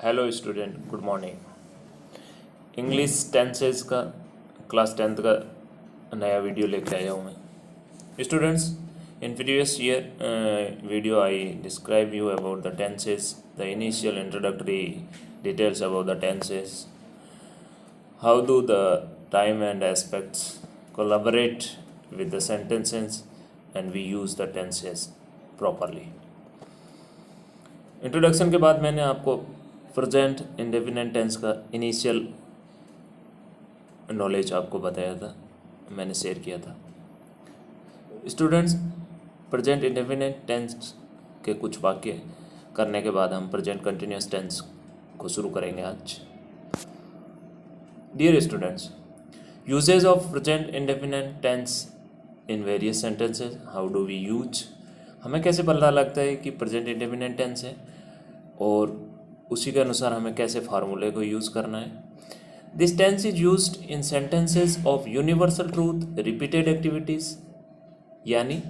Hello student, good morning. English tenses का class 10th का नया वीडियो लेके आया हूँ मैं। Students, in previous year video I describe you about the tenses, the initial introductory details about the tenses, how do the time and aspects collaborate with the sentences and we use the tenses properly. Introduction के बाद मैंने आपको present indefinite tense का initial knowledge आपको बताया था, मैंने share किया था। स्टूडेंट्स, प्रेजेंट इंडेफिनिट टेंस के कुछ वाक्य करने के बाद हम प्रेजेंट कंटिन्यूस टेंस को शुरू करेंगे आज। Dear students, usages of present indefinite tense in various sentences, how do we use. हमें कैसे पता लगता है कि प्रेजेंट इंडेफिनिट टेंस है और उसी के अनुसार हमें कैसे फार्मूले को यूज़ करना है। This tense is used in sentences of universal truth, repeated activities, यानी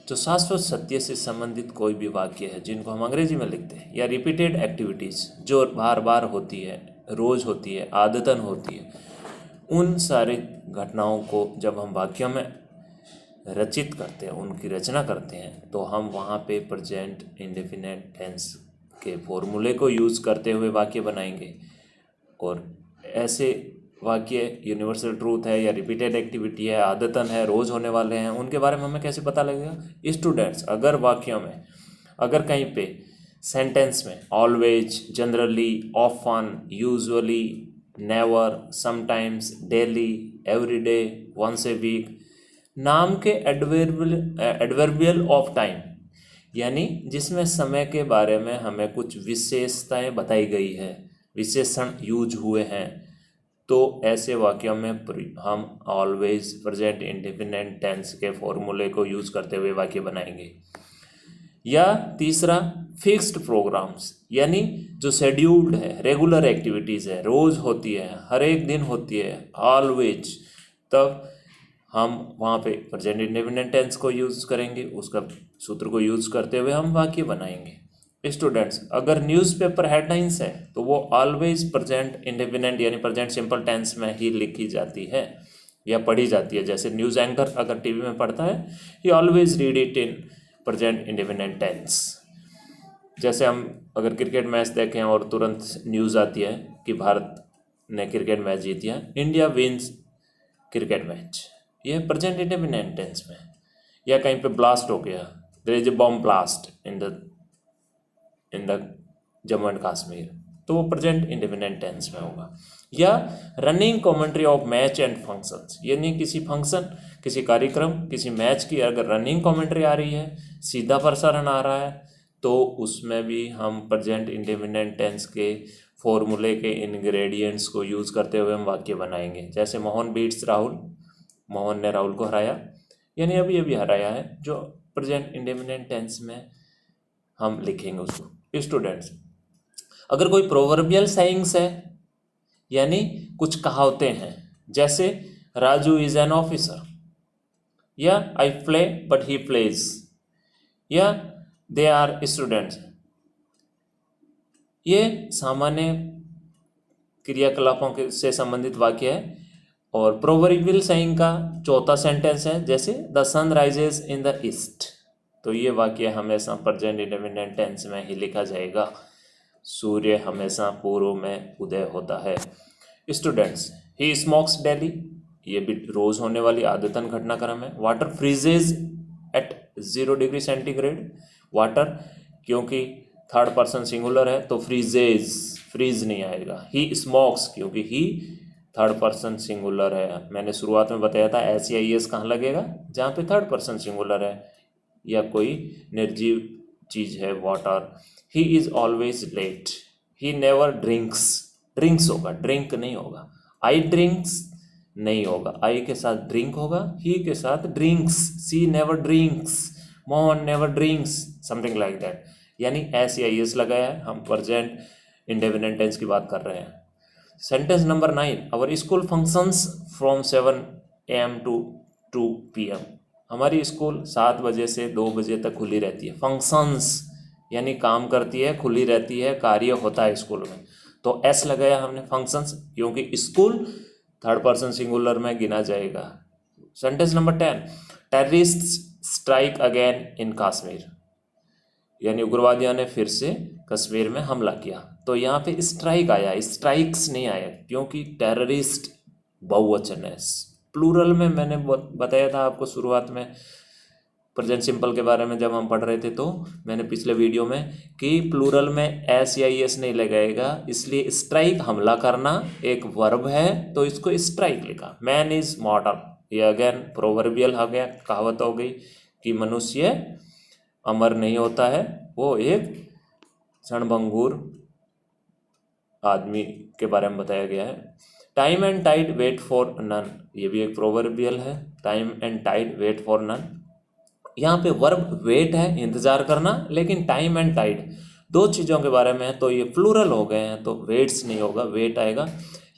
जो शाश्वत सत्य से संबंधित कोई भी वाक्य है जिनको हम अंग्रेजी में लिखते हैं, या रिपीटेड एक्टिविटीज़ जो बार बार होती है, रोज़ होती है, आदतन होती है, उन सारी घटनाओं को जब हम वाक्यों में रचित करते हैं, उनकी रचना करते हैं, तो हम वहाँ पे प्रेजेंट इंडेफिनिट टेंस के फॉर्मूले को यूज़ करते हुए वाक्य बनाएंगे। और ऐसे वाक्य यूनिवर्सल ट्रूथ है या रिपीटेड एक्टिविटी है, आदतन है, रोज़ होने वाले हैं, उनके बारे में हमें कैसे पता लगेगा। स्टूडेंट्स, अगर वाक्यों में, अगर कहीं पे सेंटेंस में always, generally, often, usually, never, sometimes, daily, everyday, once a week नाम के एडवर्बियल ऑफ टाइम, यानी जिसमें समय के बारे में हमें कुछ विशेषताएं बताई गई है, विशेषण यूज हुए हैं, तो ऐसे वाक्यों में हम ऑलवेज प्रेजेंट इंडेफिनिट टेंस के फॉर्मूले को यूज़ करते हुए वाक्य बनाएंगे। या तीसरा, फिक्स्ड प्रोग्राम्स, यानी जो शेड्यूल्ड है, रेगुलर एक्टिविटीज़ है, रोज़ होती है, हर एक दिन होती है, ऑलवेज, तब हम वहाँ पे प्रेजेंट इंडेफिनिट टेंस को यूज़ करेंगे, उसका सूत्र को यूज़ करते हुए हम वाक्य बनाएंगे। स्टूडेंट्स, अगर न्यूज़पेपर हेडलाइंस है तो वो ऑलवेज प्रेजेंट इंडेफिनिट यानी प्रेजेंट सिंपल टेंस में ही लिखी जाती है या पढ़ी जाती है। जैसे न्यूज़ एंकर अगर टीवी में पढ़ता है, he always read it in present indefinite tense. जैसे हम अगर क्रिकेट मैच देखें और तुरंत न्यूज़ आती है कि भारत ने क्रिकेट मैच जीत लिया, इंडिया विन्स क्रिकेट मैच, ये प्रेजेंट इंडेफिनिट टेंस में। या कहीं पे ब्लास्ट हो गया, there is a bomb blast in the Jammu and Kashmir, तो वो प्रेजेंट इंडेफिनिट टेंस में होगा। या running commentary of match and functions, यानी किसी फंक्शन, किसी कार्यक्रम, किसी मैच की अगर रनिंग कमेंट्री आ रही है, सीधा प्रसारण आ रहा है, तो उसमें भी हम प्रेजेंट इंडेफिनिट टेंस के फॉर्मूले के इंग्रेडिएंट्स को यूज़ करते हुए हम वाक्य बनाएंगे। जैसे मोहन बीट्स राहुल, मोहन ने राहुल को हराया, यानी अभी अभी हराया है, जो प्रेजेंट इंडेफिनिट टेंस में हम लिखेंगे उसको। स्टूडेंट्स, अगर कोई प्रोवर्बियल सेइंग्स है, यानी कुछ कहावतें हैं, जैसे राजू इज एन ऑफिसर, या I play but he plays, या दे आर स्टूडेंट्स, ये सामान्य क्रियाकलापों से संबंधित वाक्य है। और प्रोवर्बियल सेइंग का चौथा सेंटेंस है, जैसे the sun rises in the east, तो ये वाक्य हमेशा प्रेजेंट इंडेफिनिट टेंस में ही लिखा जाएगा। सूर्य हमेशा पूर्व में उदय होता है। स्टूडेंट्स, ही स्मोक्स डेली, ये भी रोज होने वाली आदतन घटनाक्रम है। Water freezes at 0 degree centigrade, water क्योंकि थर्ड पर्सन सिंगुलर है तो फ्रीजेज, फ्रीज नहीं आएगा। ही स्मोक्स क्योंकि ही थर्ड पर्सन सिंगुलर है, मैंने शुरुआत में बताया था SEIS कहाँ लगेगा, जहाँ पे थर्ड पर्सन सिंगुलर है या कोई निर्जीव चीज़ है, water. He is always late, he never drinks, drinks होगा, ड्रिंक नहीं होगा। आई ड्रिंक्स नहीं होगा, आई के साथ ड्रिंक होगा, ही के साथ drinks. She never drinks, Mohan never drinks, something like that, यानी SEIS लगाया है, हम प्रेजेंट इंडेफिनिट टेंस की बात कर रहे हैं। Sentence number 9, our school functions from 7 AM to 2 PM, हमारी स्कूल 7 बजे से 2 बजे तक खुली रहती है। फंक्शंस यानी काम करती है, खुली रहती है, कार्य होता है स्कूल में, तो एस लगाया हमने फंक्शंस, क्योंकि स्कूल थर्ड पर्सन सिंगुलर में गिना जाएगा। Sentence number 10, terrorist strike again in Kashmir, यानी उग्रवादियों ने फिर से कश्मीर में हमला किया। तो यहाँ पे स्ट्राइक आया, स्ट्राइक्स नहीं आया, क्योंकि टेररिस्ट बहुवचन है। प्लूरल में मैंने बताया था आपको शुरुआत में प्रेजेंट सिंपल के बारे में जब हम पढ़ रहे थे, तो मैंने पिछले वीडियो में कि प्लूरल में एस या एस नहीं लगाएगा, इसलिए स्ट्राइक हमला करना एक वर्ब है, तो इसको स्ट्राइक लिखा। मैन इज मॉर्टल, ये अगेन प्रोवर्बियल हो गया, कहावत हो गई कि मनुष्य अमर नहीं होता है, वो एक क्षणभंगुर आदमी के बारे में बताया गया है। Time and tide wait for none, ये भी एक प्रोवर्बियल है, time and tide wait for none. यहाँ पे वर्ब वेट है, इंतजार करना, लेकिन टाइम एंड टाइड दो चीज़ों के बारे में है, तो ये प्लूरल हो गए हैं, तो वेट्स नहीं होगा, वेट आएगा।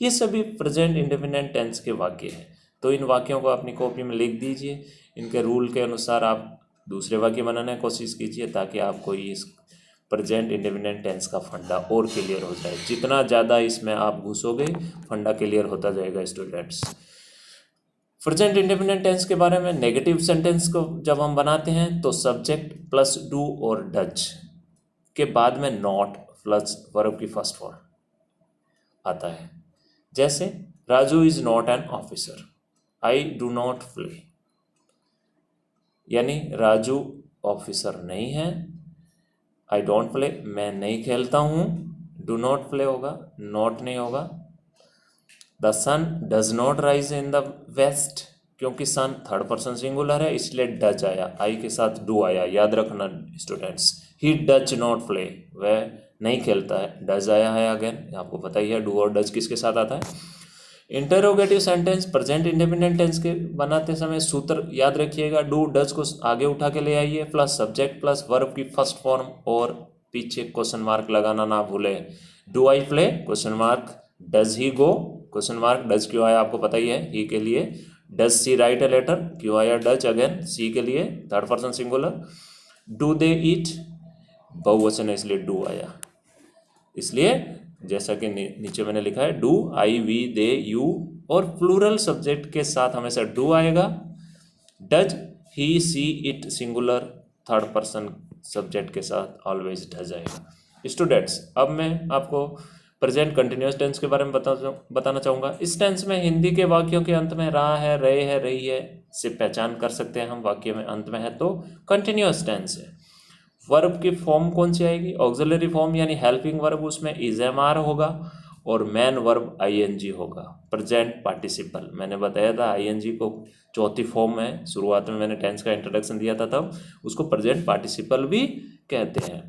ये सभी प्रेजेंट इंडेफिनिट टेंस के वाक्य हैं, तो इन वाक्यों को अपनी कॉपी में लिख दीजिए। इनके रूल के अनुसार आप दूसरे वाक्य बनाने की कोशिश कीजिए, ताकि आपको इस प्रेजेंट इंडेफिनिट टेंस का फंडा और क्लियर हो जाए। जितना ज़्यादा इसमें आप घुसोगे, फंडा क्लियर होता जाएगा स्टूडेंट्स। प्रेजेंट इंडेफिनिट टेंस के बारे में, नेगेटिव सेंटेंस को जब हम बनाते हैं तो सब्जेक्ट प्लस डू और डज के बाद में नॉट प्लस वर्ब की फर्स्ट फॉर्म आता है। जैसे Raju is not an officer, I do not play, यानी राजू ऑफिसर नहीं है, आई डोंट प्ले मैं नहीं खेलता हूँ, डू नॉट प्ले होगा, नॉट नहीं होगा। The sun does not rise in the west, क्योंकि सन थर्ड पर्सन सिंगुलर है, इसलिए डज आया, आई के साथ डू आया, याद रखना students. He does not play, वह नहीं खेलता है, डज आया है अगेन, आपको पता ही है डू और डज किसके साथ आता है। Interrogative sentence present indefinite tense के बनाते समय सूत्र याद रखिएगा, डू डज को आगे उठा के ले आइए, प्लस सब्जेक्ट प्लस वर्ब की फर्स्ट फॉर्म, और पीछे क्वेश्चन मार्क लगाना ना भूले। Do I play question mark, does he go question mark, does क्यों आया आपको पता ही है, ही के लिए। Does she write a letter, क्यों आया डज अगेन, सी के लिए, third person singular. Do they eat बहुवचन है, इसलिए डू आया, इसलिए जैसा कि नीचे मैंने लिखा है do, I we they you, और प्लूरल सब्जेक्ट के साथ हमेशा डू आएगा। Does he she it singular, third person subject के साथ ऑलवेज डज आएगा। स्टूडेंट्स, अब मैं आपको प्रेजेंट कंटिन्यूअस टेंस के बारे में बताना चाहूँगा। इस टेंस में हिंदी के वाक्यों के अंत में रहा है, रहे है, रही है से पहचान कर सकते हैं हम, वाक्य में अंत में है तो कंटिन्यूअस टेंस है। वर्ब की फॉर्म कौन सी आएगी, ऑक्सिलरी फॉर्म यानी हेल्पिंग वर्ब, उसमें इज एम आर होगा, और main verb I N G होगा। प्रेजेंट पार्टिसिपल मैंने बताया था, आई एन जी को चौथी फॉर्म है, शुरुआत में मैंने टेंस का इंट्रोडक्शन दिया था, तब उसको प्रेजेंट पार्टिसिपल भी कहते हैं।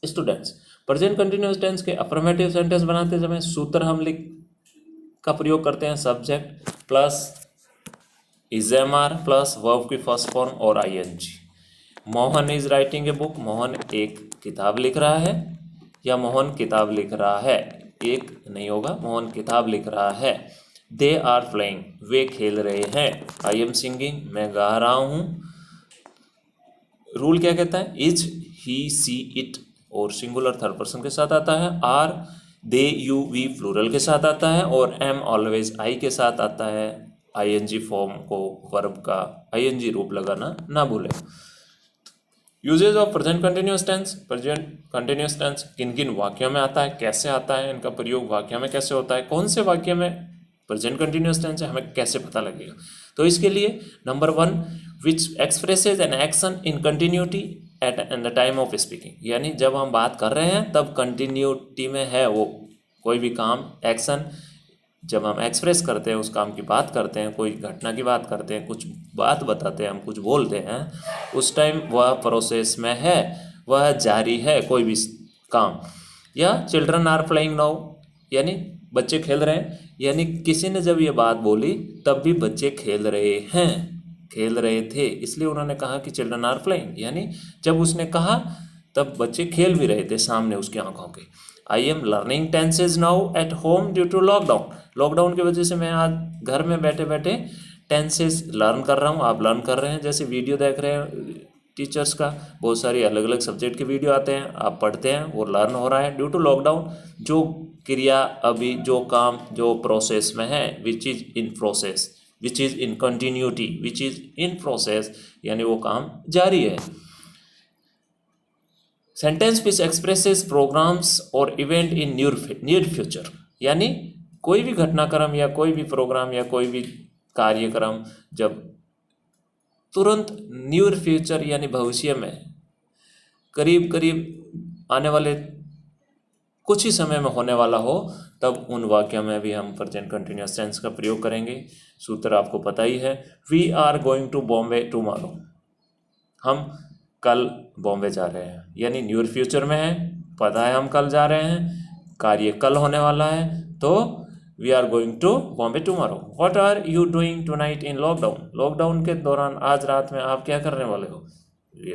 स्टूडेंट्स, प्रेजेंट कंटिन्यूअस टेंस के अफर्मेटिव सेंटेंस बनाते समय सूत्र हम लिख का प्रयोग करते हैं, subject plus is am are plus verb की फर्स्ट फॉर्म और I N G. Mohan is writing a book, Mohan एक किताब लिख रहा है, या मोहन किताब लिख रहा है, एक नहीं होगा, मोहन किताब लिख रहा है। दे आर प्लेइंग, वे खेल रहे हैं। आई एम सिंगिंग, मैं गा रहा हूँ। रूल क्या कहता है, इज ही सी इट और सिंगुलर थर्ड पर्सन के साथ आता है, are they you we plural के साथ आता है, और एम ऑलवेज आई के साथ आता है। आईएनजी फॉर्म को वर्ब का आईएनजी रूप लगाना ना भूलें। Usages of present continuous tense, present continuous tense किन किन वाक्यों में आता है, कैसे आता है, इनका प्रयोग वाक्य में कैसे होता है, कौन से वाक्य में प्रेजेंट कंटिन्यूअस टेंस है, हमें कैसे पता लगेगा। तो इसके लिए number 1, which expresses an action in continuity at the time of speaking, यानी जब हम बात कर रहे हैं तब कंटिन्यूटी में है वो कोई भी काम, एक्शन, जब हम एक्सप्रेस करते हैं उस काम की बात करते हैं, कोई घटना की बात करते हैं, कुछ बात बताते हैं, हम कुछ बोलते हैं, उस टाइम वह प्रोसेस में है, वह जारी है कोई भी काम। या चिल्ड्रन आर प्लेइंग नाउ, यानी बच्चे खेल रहे हैं, यानी किसी ने जब ये बात बोली तब भी बच्चे खेल रहे हैं, खेल रहे थे, इसलिए उन्होंने कहा कि चिल्ड्रन आर प्लेइंग, यानी जब उसने कहा तब बच्चे खेल भी रहे थे सामने उसकी आंखों के। I am learning tenses now at home due to lockdown, lockdown की वजह से मैं आज घर में बैठे बैठे टेंसेज लर्न कर रहा हूँ, आप लर्न कर रहे हैं, जैसे वीडियो देख रहे हैं टीचर्स का, बहुत सारी अलग अलग सब्जेक्ट के वीडियो आते हैं, आप पढ़ते हैं, वो लर्न हो रहा है। ड्यू टू लॉकडाउन जो क्रिया अभी जो काम जो प्रोसेस में है, which is in process, which is in continuity, which is in process, यानी वो काम जारी है। सेंटेंस विच एक्सप्रेसेस प्रोग्राम्स और इवेंट इन नियर फ्यूचर, यानी कोई भी घटनाक्रम या कोई भी प्रोग्राम या कोई भी कार्यक्रम जब तुरंत नियर फ्यूचर यानी भविष्य में करीब करीब आने वाले कुछ ही समय में होने वाला हो, तब उन वाक्य में भी हम प्रेजेंट कंटिन्यूअस टेंस का प्रयोग करेंगे। सूत्र आपको पता ही है, we are going to Bombay tomorrow, हम कल बॉम्बे जा रहे हैं, यानी न्यूर फ्यूचर में है, पता है हम कल जा रहे हैं, कार्य कल होने वाला है, तो we are going to Bombay tomorrow. What are you doing tonight in lockdown, lockdown के दौरान आज रात में आप क्या करने वाले हो?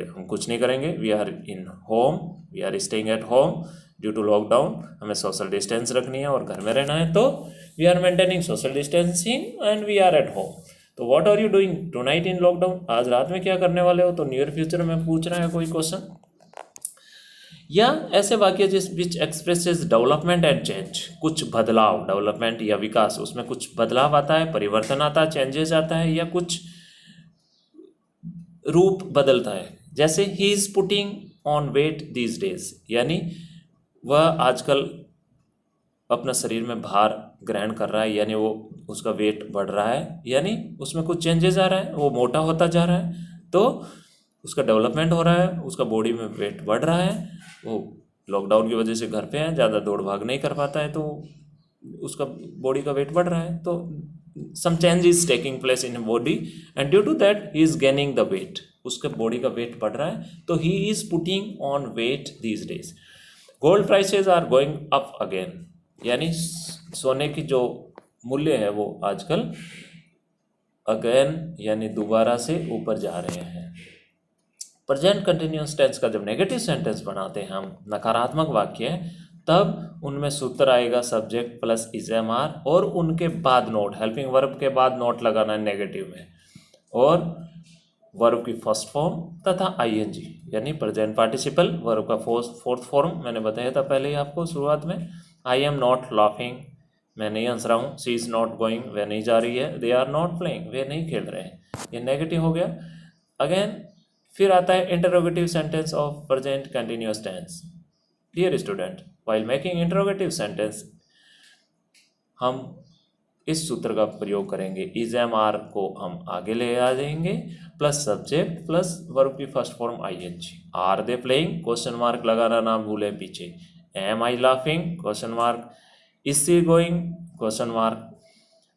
हम कुछ नहीं करेंगे, we are in home, we are staying at home due to lockdown, हमें सोशल डिस्टेंस रखनी है और घर में रहना है, तो we are maintaining social distancing and we are at home. तो what are you doing tonight in lockdown, आज रात में क्या करने वाले हो, तो नियर फ्यूचर में पूछ रहा है कोई क्वेश्चन। या ऐसे वाक्य जिस which expresses development and change, कुछ बदलाव, डेवलपमेंट या विकास, उसमें कुछ बदलाव आता है, परिवर्तन आता है, चेंजेस आता है, या कुछ रूप बदलता है। जैसे he is putting on weight these days, यानी वह आजकल अपना शरीर में भार ग्रहण कर रहा है, यानी वो उसका वेट बढ़ रहा है, यानी उसमें कुछ चेंजेस आ रहा है, वो मोटा होता जा रहा है, तो उसका डेवलपमेंट हो रहा है, उसका बॉडी में वेट बढ़ रहा है, वो लॉकडाउन की वजह से घर पे है, ज़्यादा दौड़ भाग नहीं कर पाता है, तो उसका बॉडी का वेट बढ़ रहा है, तो some change is taking place in body and due to that he is gaining the weight, उसके बॉडी का वेट बढ़ रहा है, तो he is putting on weight these days. Gold prices are going up again, यानी सोने की जो मूल्य है वो आजकल अगेन यानी दोबारा से ऊपर जा रहे हैं। प्रेजेंट कंटिन्यूअस टेंस का जब नेगेटिव सेंटेंस बनाते हैं हम, नकारात्मक वाक्य, तब उनमें सूत्र आएगा सब्जेक्ट प्लस इजएमआर और उनके बाद नोट, हेल्पिंग वर्ब के बाद नोट लगाना है नेगेटिव में, और वर्ब की फर्स्ट फॉर्म तथा आईएनजी यानी प्रेजेंट पार्टिसिपल, वर्ब का फोर्थ फॉर्म मैंने बताया था पहले ही आपको शुरुआत में। आई एम नॉट लाफिंग, मैं नहीं हंस रहा हूँ। सी इज़ नॉट गोइंग, वह नहीं जा रही है। दे आर नॉट प्लेइंग, वे नहीं खेल रहे हैं। ये नेगेटिव हो गया। अगेन फिर आता है interrogative sentence of present continuous tense. Dear student, while making interrogative sentence हम इस सूत्र का प्रयोग करेंगे। इज एम आर को हम आगे ले आ जाएंगे, प्लस सब्जेक्ट प्लस वर्ब की first form ING. Are they playing, question mark लगाना ना भूलें पीछे। Am I laughing, question mark. Is she going, question mark.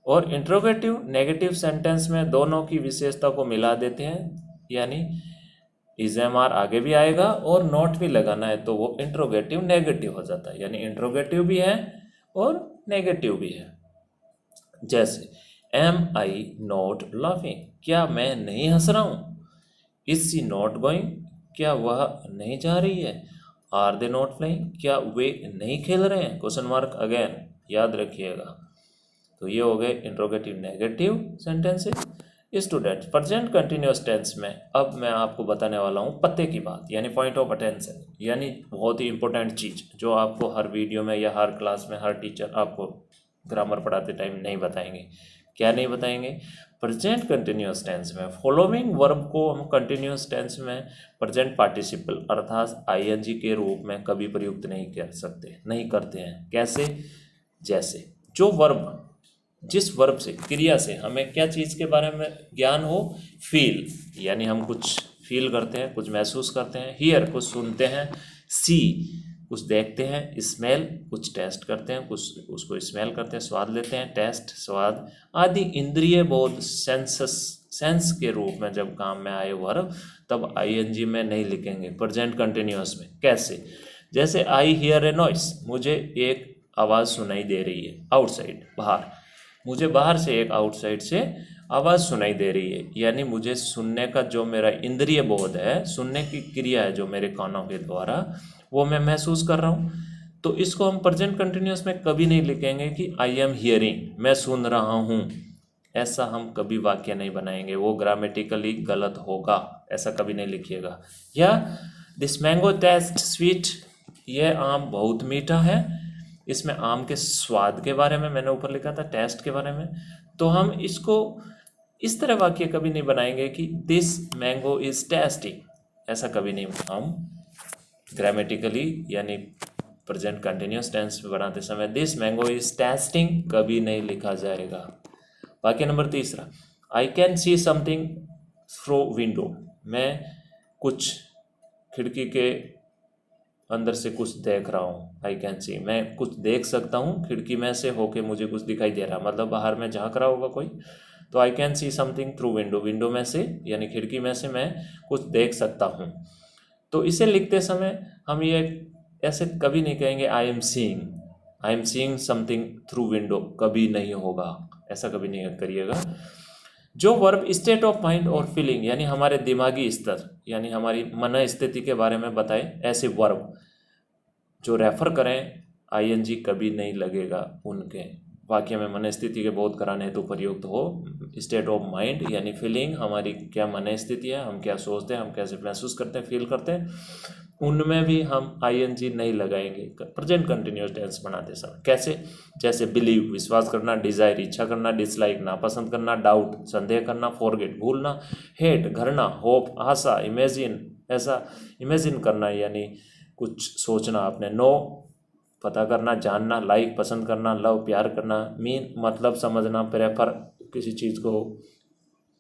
और इंट्रोगेटिव नेगेटिव सेंटेंस में दोनों की विशेषता को मिला देते हैं, यानी इज एम आर आगे भी आएगा और नोट भी लगाना है, तो वो इंट्रोगेटिव नेगेटिव हो जाता है, यानी इंट्रोगेटिव भी है और नेगेटिव भी है। जैसे एम आई नॉट लाफिंग, क्या मैं नहीं हंस रहा हूँ। इज सी नॉट गोइंग, क्या वह नहीं जा रही है। आर दे नॉट प्लेइंग, क्या वे नहीं खेल रहे हैं। क्वेश्चन मार्क अगेन, याद रखिएगा। तो ये हो गए interrogative negative sentences. Student, present continuous tense में अब मैं आपको बताने वाला हूँ पते की बात, यानी पॉइंट ऑफ अटेंशन, यानी बहुत ही इंपॉर्टेंट चीज़ जो आपको हर वीडियो में या हर क्लास में हर टीचर आपको ग्रामर पढ़ाते टाइम नहीं बताएंगे। क्या नहीं बताएंगे? प्रेजेंट कंटिन्यूअस टेंस में फॉलोइंग वर्ब को हम कंटिन्यूअस टेंस में प्रेजेंट पार्टिसिपल अर्थात आईएनजी के रूप में कभी प्रयुक्त नहीं कर सकते, नहीं करते हैं। कैसे? जैसे जो वर्ब, जिस वर्ब से, क्रिया से हमें क्या चीज़ के बारे में ज्ञान हो, फील यानी हम कुछ फील करते हैं, कुछ महसूस करते हैं। हियर कुछ सुनते हैं। सी कुछ देखते हैं। स्मेल कुछ टेस्ट करते हैं, कुछ उसको स्मेल करते हैं, स्वाद लेते हैं। टेस्ट स्वाद आदि इंद्रिय बोध सेंस के रूप में जब काम में आए वर्ब, तब आईएनजी में नहीं लिखेंगे प्रेजेंट कंटिन्यूअस में। कैसे? जैसे आई हियर ए नॉइस, मुझे एक आवाज़ सुनाई दे रही है। आउटसाइड बाहर, मुझे बाहर से एक आउटसाइड से आवाज़ सुनाई दे रही है, यानी मुझे सुनने का जो मेरा इंद्रिय बोध है, सुनने की क्रिया है जो मेरे कानों के द्वारा, वो मैं महसूस कर रहा हूँ। तो इसको हम प्रेजेंट कंटिन्यूअस में कभी नहीं लिखेंगे कि आई एम हियरिंग, मैं सुन रहा हूँ। ऐसा हम कभी वाक्य नहीं बनाएंगे, वो ग्रामेटिकली गलत होगा, ऐसा कभी नहीं लिखिएगा। या दिस मैंगो टेस्ट स्वीट, यह आम बहुत मीठा है। इसमें आम के स्वाद के बारे में मैंने ऊपर लिखा था, टेस्ट के बारे में। तो हम इसको इस तरह वाक्य कभी नहीं बनाएंगे कि दिस मैंगो इज टेस्टी, ऐसा कभी नहीं। हम ग्रामेटिकली यानी प्रेजेंट कंटिन्यूस टेंस में बनाते समय दिस मैंगो इज टेस्टिंग कभी नहीं लिखा जाएगा। वाक्य number 3, I can see something through window, मैं कुछ खिड़की के अंदर से कुछ देख रहा हूँ। आई कैन सी, मैं कुछ देख सकता हूँ, खिड़की में से होके मुझे कुछ दिखाई दे रहा, मतलब बाहर में झाँक रहा होगा कोई। तो I can see something through window, window में से यानी खिड़की में से मैं कुछ देख सकता हूँ। तो इसे लिखते समय हम ये ऐसे कभी नहीं कहेंगे I am seeing something through window, कभी नहीं होगा, ऐसा कभी नहीं करिएगा। जो वर्ब स्टेट ऑफ माइंड और फीलिंग यानी हमारे दिमागी स्तर यानी हमारी मन स्थिति के बारे में बताए, ऐसे वर्ब जो रेफर करें आईएनजी कभी नहीं लगेगा उनके वाक्य में। मन स्थिति के बोध कराने हेतु प्रयुक्त हो। स्टेट ऑफ माइंड यानी फीलिंग, हमारी क्या मन स्थिति है, हम क्या सोचते हैं, हम कैसे महसूस करते हैं, फील करते हैं, उनमें भी हम आईएनजी नहीं लगाएंगे प्रेजेंट कंटिन्यूअस टेंस बनाते समय। कैसे? जैसे बिलीव विश्वास करना, डिजायर इच्छा करना, डिसलाइक नापसंद करना, डाउट संदेह करना, फॉरगेट भूलना, हेट घृणा, होप आशा, इमेजिन ऐसा इमेजिन करना यानी कुछ सोचना आपने, नो पता करना, जानना, लाइक पसंद करना, लव प्यार करना, मीन मतलब समझना, प्रेफर किसी चीज़ को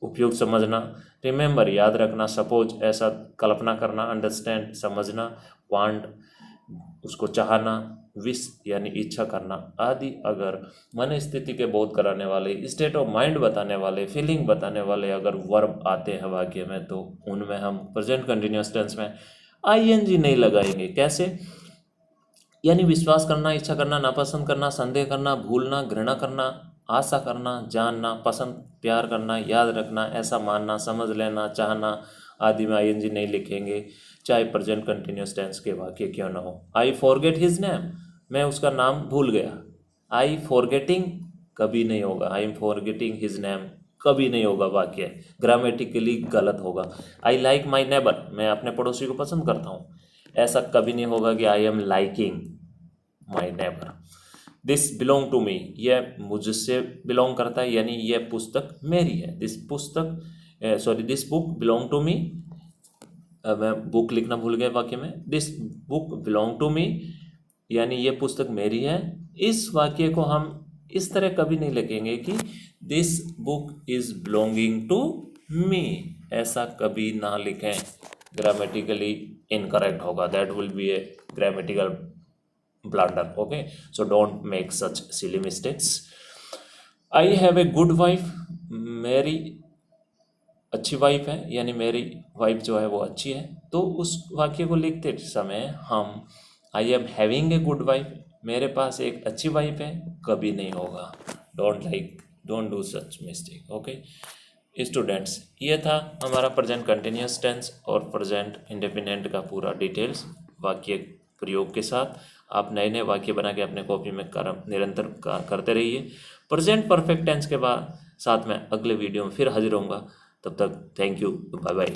उपयोग समझना, रिमेंबर याद रखना, सपोज ऐसा कल्पना करना, अंडरस्टैंड समझना, वांट उसको चाहना, विश यानी इच्छा करना आदि। अगर मन स्थिति के बोध कराने वाले, स्टेट ऑफ माइंड बताने वाले, फीलिंग बताने वाले अगर वर्ब आते हैं वाक्य में, तो उनमें हम प्रेजेंट कंटिन्यूअस टेंस में आईएनजी नहीं लगाएंगे। कैसे? यानी विश्वास करना, इच्छा करना, नापसंद करना, संदेह करना, भूलना, घृणा करना, आशा करना, जानना, पसंद प्यार करना, याद रखना, ऐसा मानना, समझ लेना, चाहना आदि में आईएनजी नहीं लिखेंगे, चाहे प्रेजेंट कंटिन्यूअस टेंस के वाक्य क्यों ना हो। आई फॉरगेट हिज नेम, मैं उसका नाम भूल गया। आई फॉरगेटिंग कभी नहीं होगा, I am forgetting his name कभी नहीं होगा, वाक्य ग्रामेटिकली गलत होगा। आई लाइक माई नेबर, मैं अपने पड़ोसी को पसंद करता हूँ, ऐसा कभी नहीं होगा कि I am liking my neighbour. This belong to me, यह मुझसे बिलोंग करता है यानी यह पुस्तक मेरी है। This book belong to me, मैं बुक लिखना भूल गया वाक्य में। This book belong to me यानी यह पुस्तक मेरी है। इस वाक्य को हम इस तरह कभी नहीं लिखेंगे कि this book is belonging to me, ऐसा कभी ना लिखें, ग्रामेटिकली इनकरेक्ट होगा, that will be a grammatical blunder. Okay, so don't make such silly mistakes. I have a good wife, मेरी अच्छी वाइफ है यानी मेरी वाइफ जो है वो अच्छी है। तो उस वाक्य को लिखते समय हम I am having a good wife, मेरे पास एक अच्छी वाइफ है, कभी नहीं होगा। Don't do such mistake. Okay students, ये था हमारा प्रेजेंट कंटिन्यूअस टेंस और प्रेजेंट इंडेफिनिट का पूरा डिटेल्स वाक्य प्रयोग के साथ। आप नए नए वाक्य बना के अपने कॉपी में निरंतर करते रहिए। प्रेजेंट परफेक्ट टेंस के बाद साथ में अगले वीडियो में फिर हाजिर होऊंगा। तब तक थैंक यू, बाय बाय।